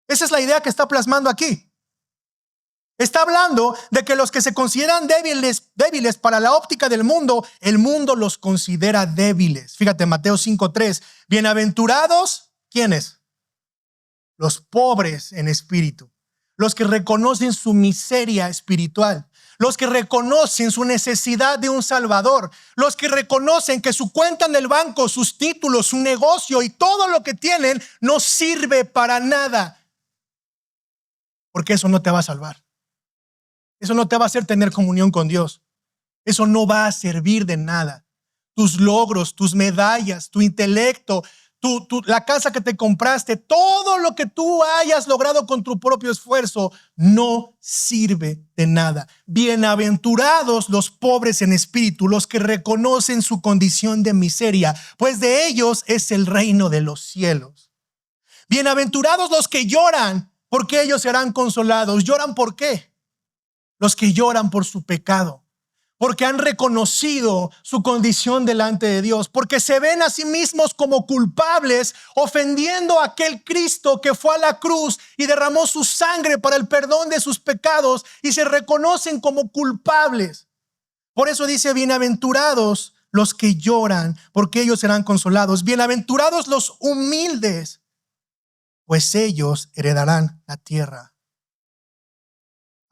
Esa es la idea que está plasmando aquí. Está hablando de que los que se consideran débiles para la óptica del mundo, el mundo los considera débiles. Fíjate, Mateo 5:3. Bienaventurados, ¿quiénes? Los pobres en espíritu. Los que reconocen su miseria espiritual. Los que reconocen su necesidad de un Salvador. Los que reconocen que su cuenta en el banco, sus títulos, su negocio y todo lo que tienen no sirve para nada. Porque eso no te va a salvar. Eso no te va a hacer tener comunión con Dios. Eso no va a servir de nada. Tus logros, tus medallas, tu intelecto, la casa que te compraste, todo lo que tú hayas logrado con tu propio esfuerzo, no sirve de nada. Bienaventurados los pobres en espíritu, los que reconocen su condición de miseria, pues de ellos es el reino de los cielos. Bienaventurados los que lloran, porque ellos serán consolados. ¿Lloran por qué? Los que lloran por su pecado, porque han reconocido su condición delante de Dios, porque se ven a sí mismos como culpables, ofendiendo a aquel Cristo que fue a la cruz y derramó su sangre para el perdón de sus pecados, y se reconocen como culpables. Por eso dice, bienaventurados los que lloran, porque ellos serán consolados. Bienaventurados los humildes, pues ellos heredarán la tierra.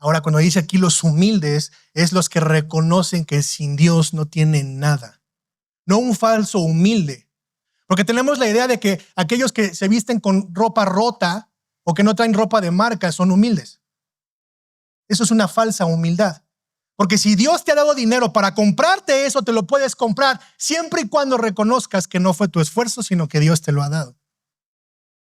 Ahora, cuando dice aquí los humildes, es los que reconocen que sin Dios no tienen nada. No un falso humilde. Porque tenemos la idea de que aquellos que se visten con ropa rota o que no traen ropa de marca son humildes. Eso es una falsa humildad. Porque si Dios te ha dado dinero para comprarte eso, te lo puedes comprar siempre y cuando reconozcas que no fue tu esfuerzo, sino que Dios te lo ha dado.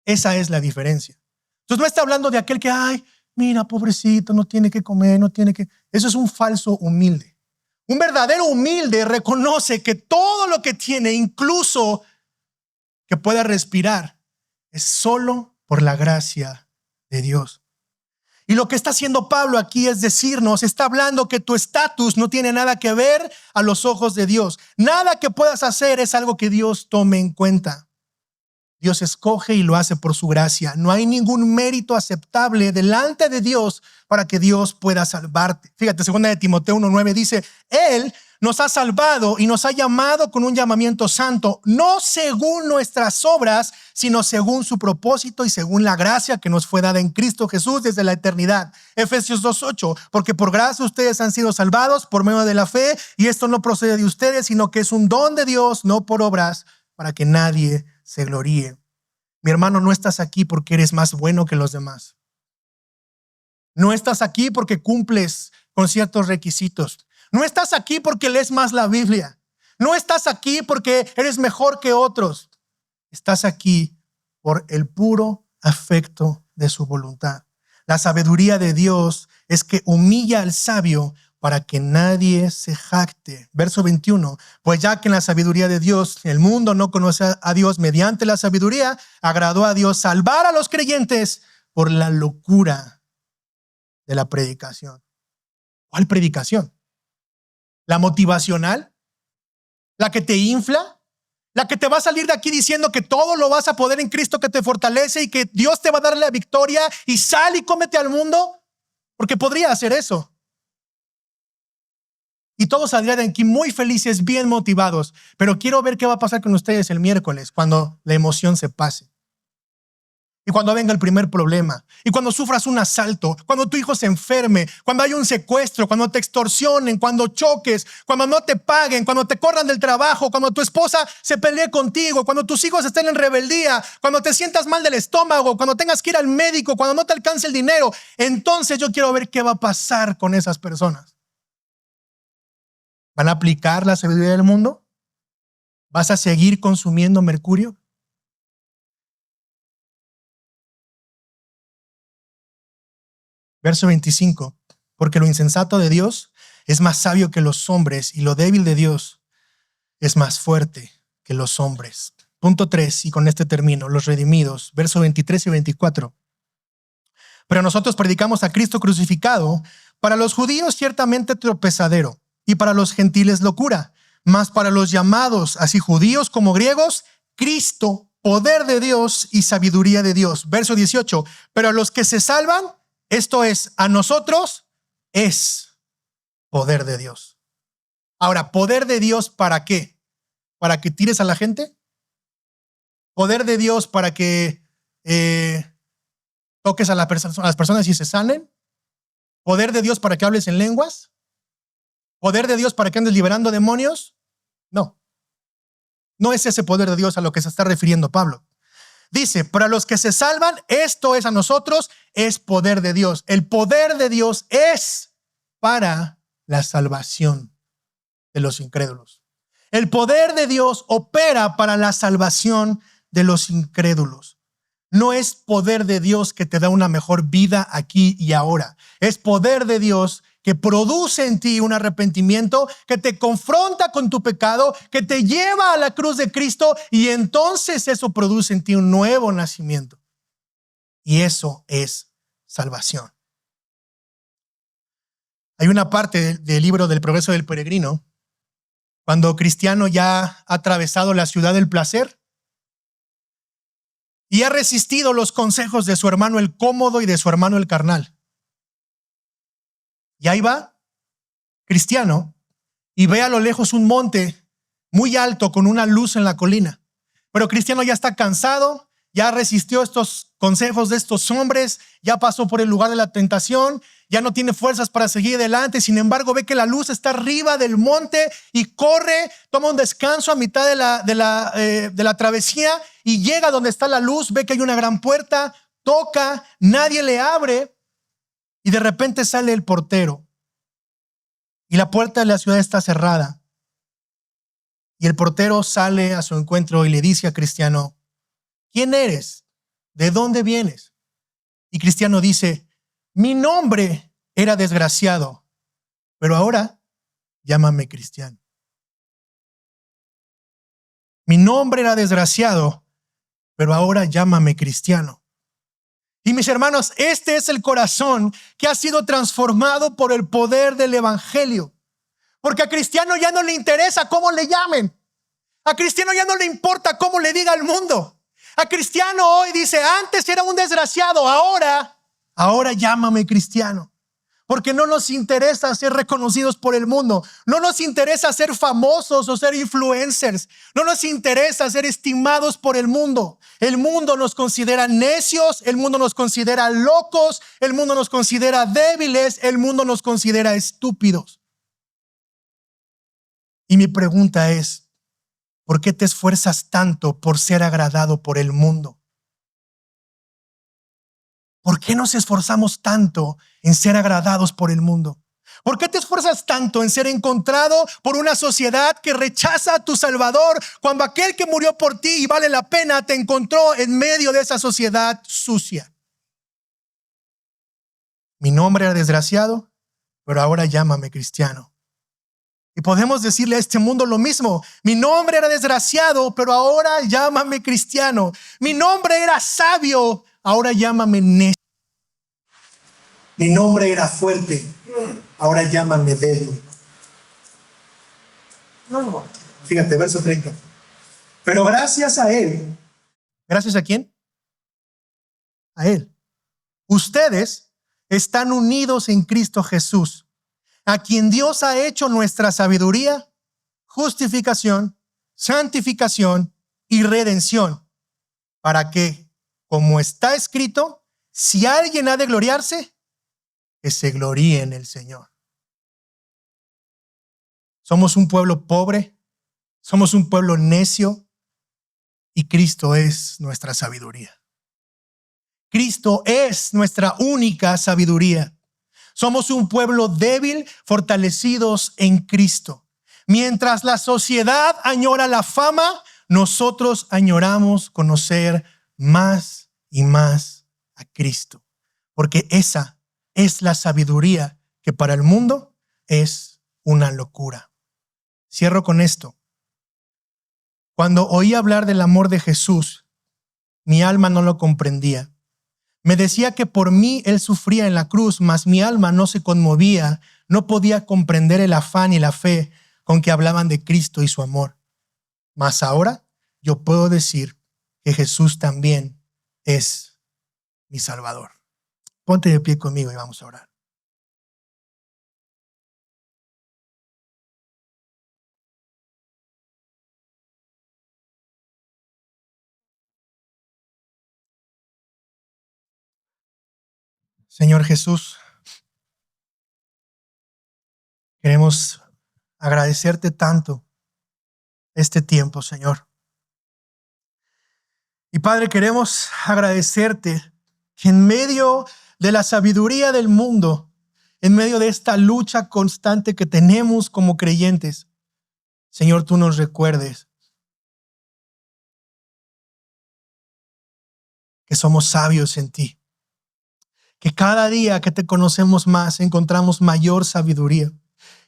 Esa es la diferencia. Entonces no está hablando de aquel que, ay, mira, pobrecito, no tiene que comer, no tiene que... Eso es un falso humilde. Un verdadero humilde reconoce que todo lo que tiene, incluso que pueda respirar, es solo por la gracia de Dios. Y lo que está haciendo Pablo aquí es decirnos, está hablando que tu estatus no tiene nada que ver a los ojos de Dios. Nada que puedas hacer es algo que Dios tome en cuenta. Dios escoge y lo hace por su gracia. No hay ningún mérito aceptable delante de Dios para que Dios pueda salvarte. Fíjate, 2 de Timoteo 1:9 dice, Él nos ha salvado y nos ha llamado con un llamamiento santo, no según nuestras obras, sino según su propósito y según la gracia que nos fue dada en Cristo Jesús desde la eternidad. Efesios 2:8, porque por gracia ustedes han sido salvados por medio de la fe, y esto no procede de ustedes, sino que es un don de Dios, no por obras, para que nadie se gloríe. Mi hermano, no estás aquí porque eres más bueno que los demás. No estás aquí porque cumples con ciertos requisitos. No estás aquí porque lees más la Biblia. No estás aquí porque eres mejor que otros. Estás aquí por el puro afecto de su voluntad. La sabiduría de Dios es que humilla al sabio para que nadie se jacte. Verso 21, pues ya que en la sabiduría de Dios el mundo no conoce a Dios mediante la sabiduría, agradó a Dios salvar a los creyentes por la locura de la predicación. ¿Cuál predicación? ¿La motivacional? ¿La que te infla? ¿La que te va a salir de aquí diciendo que todo lo vas a poder en Cristo que te fortalece y que Dios te va a dar la victoria y sal y cómete al mundo? Porque podría hacer eso. Y todos saldrían de aquí muy felices, bien motivados. Pero quiero ver qué va a pasar con ustedes el miércoles, cuando la emoción se pase. Y cuando venga el primer problema. Y cuando sufras un asalto. Cuando tu hijo se enferme. Cuando haya un secuestro. Cuando te extorsionen. Cuando choques. Cuando no te paguen. Cuando te corran del trabajo. Cuando tu esposa se pelee contigo. Cuando tus hijos estén en rebeldía. Cuando te sientas mal del estómago. Cuando tengas que ir al médico. Cuando no te alcance el dinero. Entonces yo quiero ver qué va a pasar con esas personas. ¿Van a aplicar la sabiduría del mundo? ¿Vas a seguir consumiendo mercurio? Verso 25. Porque lo insensato de Dios es más sabio que los hombres y lo débil de Dios es más fuerte que los hombres. Punto 3, y con este termino, los redimidos. Verso 23 y 24. Pero nosotros predicamos a Cristo crucificado, para los judíos ciertamente tropezadero, y para los gentiles locura, mas para los llamados, así judíos como griegos, Cristo, poder de Dios y sabiduría de Dios. Verso 18, pero a los que se salvan, esto es, a nosotros, es poder de Dios. Ahora, ¿poder de Dios para qué? ¿Para que tires a la gente? ¿Poder de Dios para que toques a las personas y se sanen? ¿Poder de Dios para que hables en lenguas? ¿Poder de Dios para que andes liberando demonios? No. No es ese poder de Dios a lo que se está refiriendo Pablo. Dice, para los que se salvan, esto es a nosotros, es poder de Dios. El poder de Dios es para la salvación de los incrédulos. El poder de Dios opera para la salvación de los incrédulos. No es poder de Dios que te da una mejor vida aquí y ahora. Es poder de Dios que produce en ti un arrepentimiento, que te confronta con tu pecado, que te lleva a la cruz de Cristo, y entonces eso produce en ti un nuevo nacimiento. Y eso es salvación. Hay una parte del libro del Progreso del Peregrino, cuando Cristiano ya ha atravesado la ciudad del placer y ha resistido los consejos de su hermano el cómodo y de su hermano el carnal. Y ahí va Cristiano y ve a lo lejos un monte muy alto con una luz en la colina. Pero Cristiano ya está cansado, ya resistió estos consejos de estos hombres, ya pasó por el lugar de la tentación, ya no tiene fuerzas para seguir adelante. Sin embargo, ve que la luz está arriba del monte y corre, toma un descanso a mitad de la travesía y llega donde está la luz, ve que hay una gran puerta, toca, nadie le abre y de repente sale el portero y la puerta de la ciudad está cerrada. Y el portero sale a su encuentro y le dice a Cristiano: ¿quién eres? ¿De dónde vienes? Y Cristiano dice: mi nombre era desgraciado, pero ahora llámame Cristiano. Mi nombre era desgraciado, pero ahora llámame Cristiano. Y mis hermanos, este es el corazón que ha sido transformado por el poder del evangelio. Porque a Cristiano ya no le interesa cómo le llamen. A Cristiano ya no le importa cómo le diga al mundo. A Cristiano hoy dice: antes era un desgraciado, ahora llámame Cristiano. Porque no nos interesa ser reconocidos por el mundo. No nos interesa ser famosos o ser influencers. No nos interesa ser estimados por el mundo. El mundo nos considera necios. El mundo nos considera locos. El mundo nos considera débiles. El mundo nos considera estúpidos. Y mi pregunta es: ¿por qué te esfuerzas tanto por ser agradado por el mundo? ¿Por qué nos esforzamos tanto en ser agradados por el mundo? ¿Por qué te esfuerzas tanto en ser encontrado por una sociedad que rechaza a tu Salvador cuando aquel que murió por ti y vale la pena te encontró en medio de esa sociedad sucia? Mi nombre era desgraciado, pero ahora llámame Cristiano. Y podemos decirle a este mundo lo mismo: mi nombre era desgraciado, pero ahora llámame Cristiano. Mi nombre era sabio, ahora llámame necio. Mi nombre era fuerte, ahora llámame débil. Fíjate, verso 30. Pero gracias a Él. ¿Gracias a quién? A Él. Ustedes están unidos en Cristo Jesús, a quien Dios ha hecho nuestra sabiduría, justificación, santificación y redención, para que, como está escrito, si alguien ha de gloriarse, que se gloríe en el Señor. Somos un pueblo pobre, somos un pueblo necio, y Cristo es nuestra sabiduría. Cristo es nuestra única sabiduría. Somos un pueblo débil, fortalecidos en Cristo. Mientras la sociedad añora la fama, nosotros añoramos conocer más y más a Cristo. Porque esa es la sabiduría que para el mundo es una locura. Cierro con esto. Cuando oí hablar del amor de Jesús, mi alma no lo comprendía. Me decía que por mí Él sufría en la cruz, mas mi alma no se conmovía, no podía comprender el afán y la fe con que hablaban de Cristo y su amor. Mas ahora yo puedo decir que Jesús también es mi Salvador. Ponte de pie conmigo y vamos a orar. Señor Jesús, queremos agradecerte tanto este tiempo, Señor. Y Padre, queremos agradecerte que en medio de la sabiduría del mundo, en medio de esta lucha constante que tenemos como creyentes, Señor, tú nos recuerdes que somos sabios en ti. Que cada día que te conocemos más, encontramos mayor sabiduría.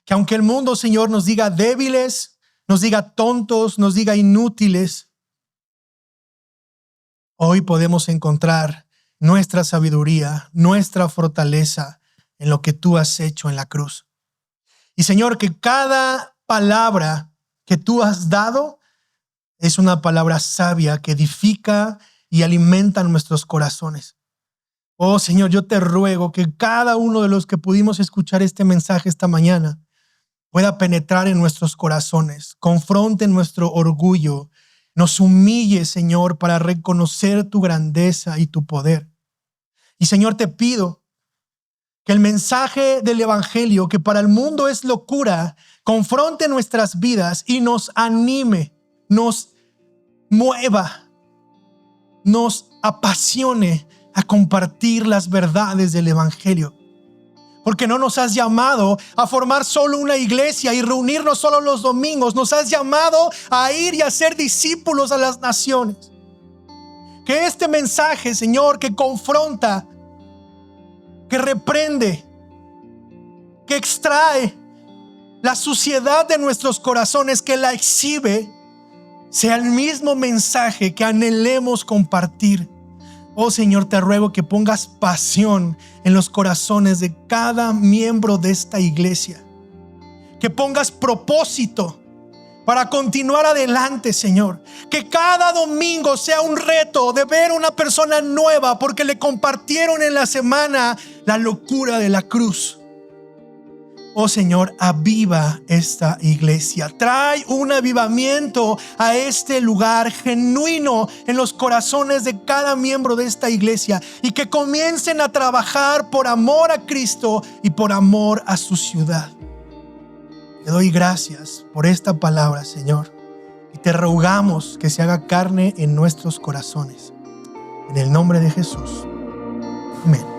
Que aunque el mundo, Señor, nos diga débiles, nos diga tontos, nos diga inútiles, hoy podemos encontrar nuestra sabiduría, nuestra fortaleza en lo que tú has hecho en la cruz. Y Señor, que cada palabra que tú has dado es una palabra sabia que edifica y alimenta nuestros corazones. Oh Señor, yo te ruego que cada uno de los que pudimos escuchar este mensaje esta mañana pueda penetrar en nuestros corazones, confronte nuestro orgullo, nos humille, Señor, para reconocer tu grandeza y tu poder. Y Señor, te pido que el mensaje del Evangelio, que para el mundo es locura, confronte nuestras vidas y nos anime, nos mueva, nos apasione a compartir las verdades del Evangelio. Porque no nos has llamado a formar solo una iglesia y reunirnos solo los domingos. Nos has llamado a ir y a ser discípulos a las naciones. Que este mensaje, Señor, que confronta, que reprende, que extrae la suciedad de nuestros corazones, que la exhibe, sea el mismo mensaje que anhelemos compartir. Oh Señor, te ruego que pongas pasión en los corazones de cada miembro de esta iglesia. Que pongas propósito para continuar adelante, Señor. Que cada domingo sea un reto de ver una persona nueva porque le compartieron en la semana la locura de la cruz. Oh Señor, aviva esta iglesia. Trae un avivamiento a este lugar genuino en los corazones de cada miembro de esta iglesia y que comiencen a trabajar por amor a Cristo y por amor a su ciudad. Te doy gracias por esta palabra, Señor, y te rogamos que se haga carne en nuestros corazones. En el nombre de Jesús. Amén.